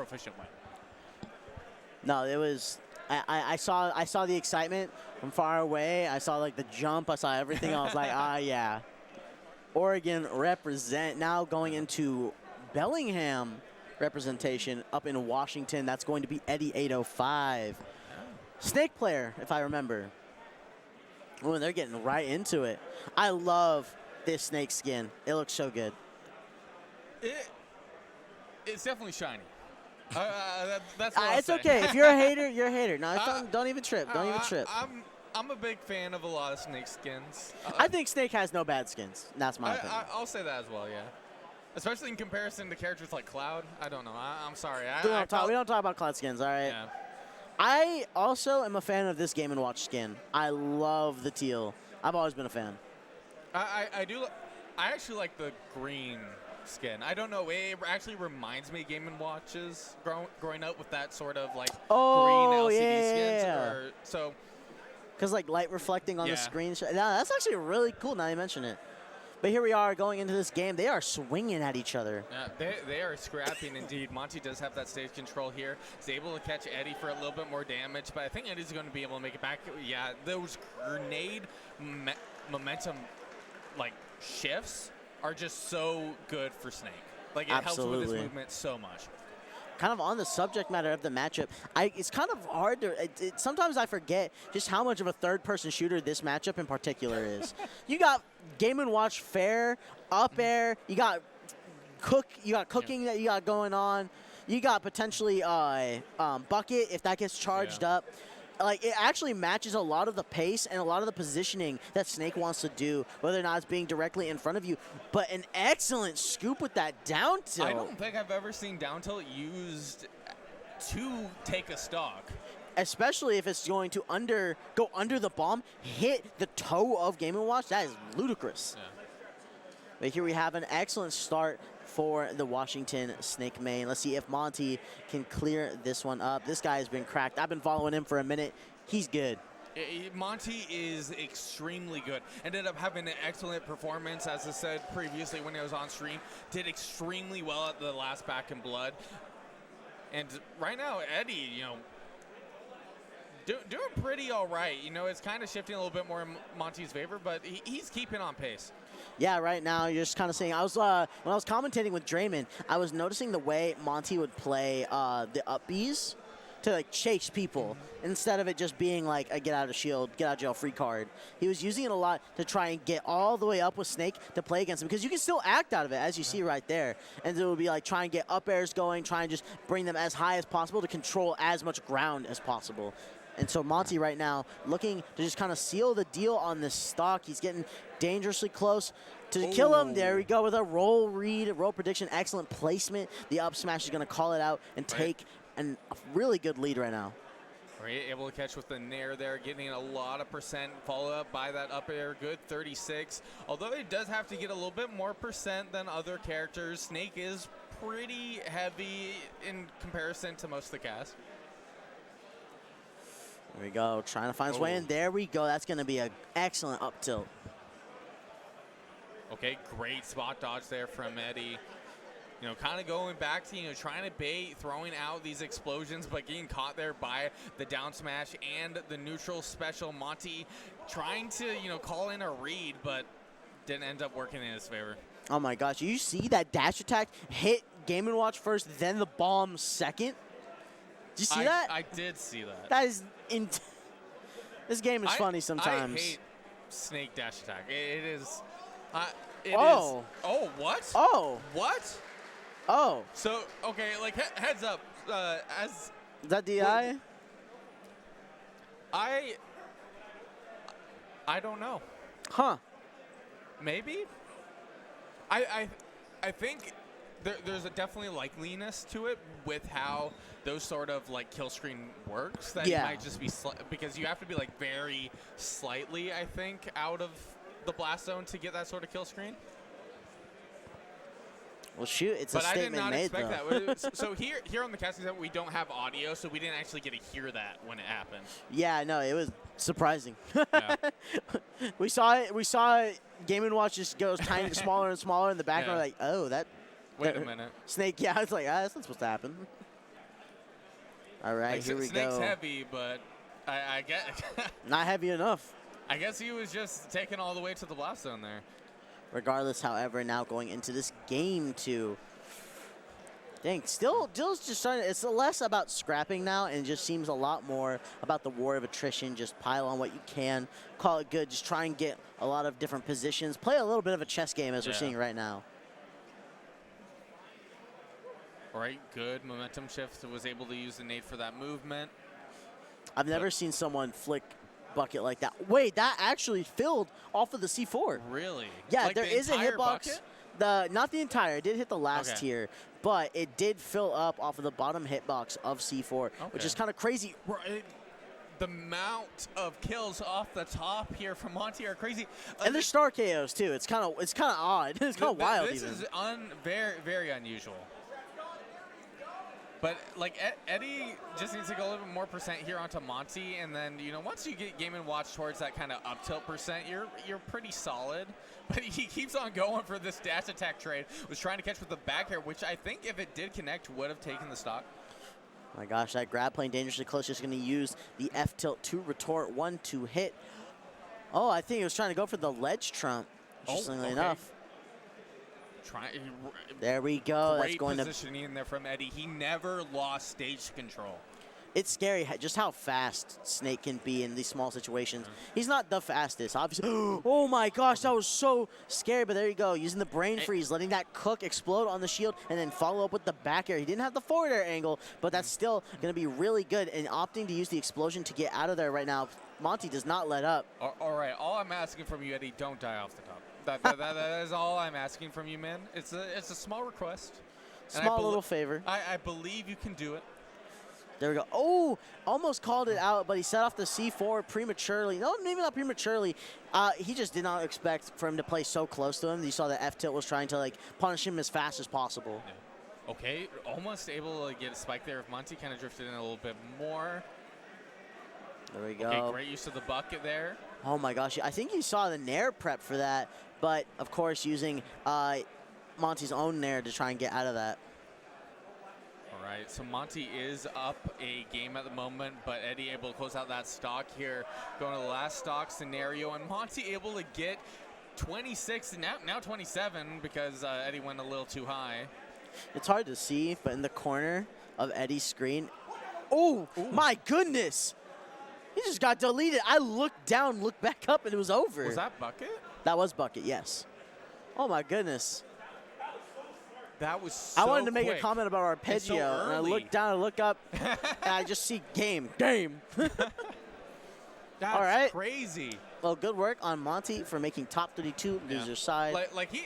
proficient way. No, it was. I saw the excitement from far away. I saw like the jump. I saw everything. I was like, yeah. Oregon represent. Now going into Bellingham representation up in Washington. That's going to be Eddie 805. Snake player, if I remember. Oh, they're getting right into it. I love this Snake skin. It looks so good. It's definitely shiny. That's it's okay. If you're a hater, you're a hater. No, don't even trip. Don't even trip. I'm a big fan of a lot of Snake skins. I think Snake has no bad skins. That's my opinion. I'll say that as well, yeah. Especially in comparison to characters like Cloud. I don't know. I'm sorry. We don't talk about Cloud skins, all right? Yeah. I also am a fan of this Game & Watch skin. I love the teal. I've always been a fan. I actually like the green skin. I don't know. It actually reminds me of Game & Watches growing up with that sort of like green LCD skins. Because like light reflecting on the screen. No, that's actually really cool now you mention it. But here we are going into this game. They are swinging at each other. Yeah, they are scrapping indeed. Monte does have that stage control here. He's able to catch Eddie for a little bit more damage, but I think Eddie's going to be able to make it back. Yeah, those grenade momentum like shifts are just so good for Snake. Like it helps with his movement so much. Kind of on the subject matter of the matchup, it's kind of hard to. Sometimes I forget just how much of a third-person shooter this matchup in particular is. You got Game & Watch fair, up air. You got cooking that you got going on. You got potentially bucket if that gets charged up. Like it actually matches a lot of the pace and a lot of the positioning that Snake wants to do, whether or not it's being directly in front of you. But an excellent scoop with that down tilt. I don't think I've ever seen down tilt used to take a stock. Especially if it's going to go under the bomb, hit the toe of Game & Watch. That is ludicrous. Yeah. But here we have an excellent start for the Washington Snake main. Let's see if Monte can clear this one up. This guy has been cracked. I've been following him for a minute. He's good. Monte is extremely good. Ended up having an excellent performance, as I said previously when I was on stream. Did extremely well at the last Back in Blood. And right now, Eddie, doing pretty all right. It's kind of shifting a little bit more in Monte's favor, but he's keeping on pace. Yeah, right now you're just kind of saying. When I was commentating with Draymond, I was noticing the way Monte would play the up Bs to like chase people instead of it just being like a get out of shield, get out of jail free card. He was using it a lot to try and get all the way up with Snake to play against him because you can still act out of it as you see right there. And it would be like try and get up airs going, try and just bring them as high as possible to control as much ground as possible. And so Monte right now looking to just kind of seal the deal on this stock. He's getting dangerously close to kill him. There we go with a roll read, roll prediction, excellent placement. The up smash is going to call it out and take a really good lead right now. Able to catch with the nair there, getting a lot of percent, followed up by that up air, good 36. Although it does have to get a little bit more percent than other characters, Snake is pretty heavy in comparison to most of the cast. There we go, trying to find his way in. There we go. That's going to be an excellent up tilt. Okay, great spot dodge there from Eddie. Kind of going back to, trying to bait, throwing out these explosions, but getting caught there by the down smash and the neutral special. Monte trying to, call in a read, but didn't end up working in his favor. Oh my gosh, you see that dash attack hit Game & Watch first, then the bomb second? Did you see that? I did see that. That is this game is funny sometimes. I hate Snake dash attack. It is. Oh, what? Oh. What? Oh. So, okay, like, heads up. Is that DI? I don't know. Huh. Maybe? I think there's a definitely likeliness to it with how those sort of like kill screen works. That it might just be because you have to be like very slightly, I think, out of the blast zone to get that sort of kill screen. Well, shoot, it's a statement made, though. But I did not expect that. So here on the casting set, we don't have audio, so we didn't actually get to hear that when it happened. Yeah, no, it was surprising. Yeah. We saw it. We saw Game & Watch just goes tiny, smaller and smaller in the background. Yeah. Like, oh, that. Wait a minute. Snake, yeah, it's like, that's not supposed to happen. All right, like, here we Snake's go. heavy, but I get. Not heavy enough. I guess he was just taken all the way to the blast zone there. Regardless, however, now going into this game 2. Dang, still just starting. It's less about scrapping now, and it just seems a lot more about the war of attrition. Just pile on what you can, call it good. Just try and get a lot of different positions. Play a little bit of a chess game, as we're seeing right now. All right, good momentum shift. Was able to use the nade for that movement. I've never seen someone flick bucket like that. Wait, that actually filled off of the C4. Really? Yeah, like there is a hitbox. Bucket? Not the entire. It did hit the last tier, but it did fill up off of the bottom hitbox of C4, which is kind of crazy. Right. The amount of kills off the top here from Monte are crazy. And there's star KOs too. It's kind of odd. It's kind of wild. This is very, very unusual. But like Eddie just needs to go a little bit more percent here onto Monte, and then once you get Game & Watch towards that kind of up tilt percent, you're pretty solid. But he keeps on going for this dash attack trade. Was trying to catch with the back air, which I think if it did connect would have taken the stock. My gosh, that grab playing dangerously close. Just going to use the F tilt to retort 1-2 hit. Oh, I think he was trying to go for the ledge trump. Interestingly enough. There we go. Great That's going positioning in there from Eddie. He never lost stage control. It's scary just how fast Snake can be in these small situations. He's not the fastest, obviously. Oh my gosh, that was so scary. But there you go, using the brain freeze, letting that cook explode on the shield, and then follow up with the back air. He didn't have the forward air angle, but that's still going to be really good. And opting to use the explosion to get out of there right now, Monte does not let up. All right, all I'm asking from you, Eddie, don't die off the top. That is all I'm asking from you, man. It's a small request. Small little favor. I believe you can do it. There we go. Oh, almost called it out, but he set off the C4 prematurely. No, maybe not prematurely. He just did not expect for him to play so close to him. You saw that F-tilt was trying to punish him as fast as possible. Yeah. Okay, almost able to get a spike there if Monte kind of drifted in a little bit more. There we go. Okay, great use of the bucket there. Oh my gosh, I think you saw the Nair prep for that, but of course using Monte's own Nair to try and get out of that. All right, so Monte is up a game at the moment, but Eddie able to close out that stock here, going to the last stock scenario, and Monte able to get 26, now 27, because Eddie went a little too high. It's hard to see, but in the corner of Eddie's screen, oh my goodness! He just got deleted. I looked down, looked back up, and it was over. Was that bucket? That was bucket, yes. Oh my goodness. That was so I wanted to make quick. a comment about arpeggio, and I look down, I look up, and I just see game. That's all right. crazy. Well, good work on Monte for making top 32 loser side. Like he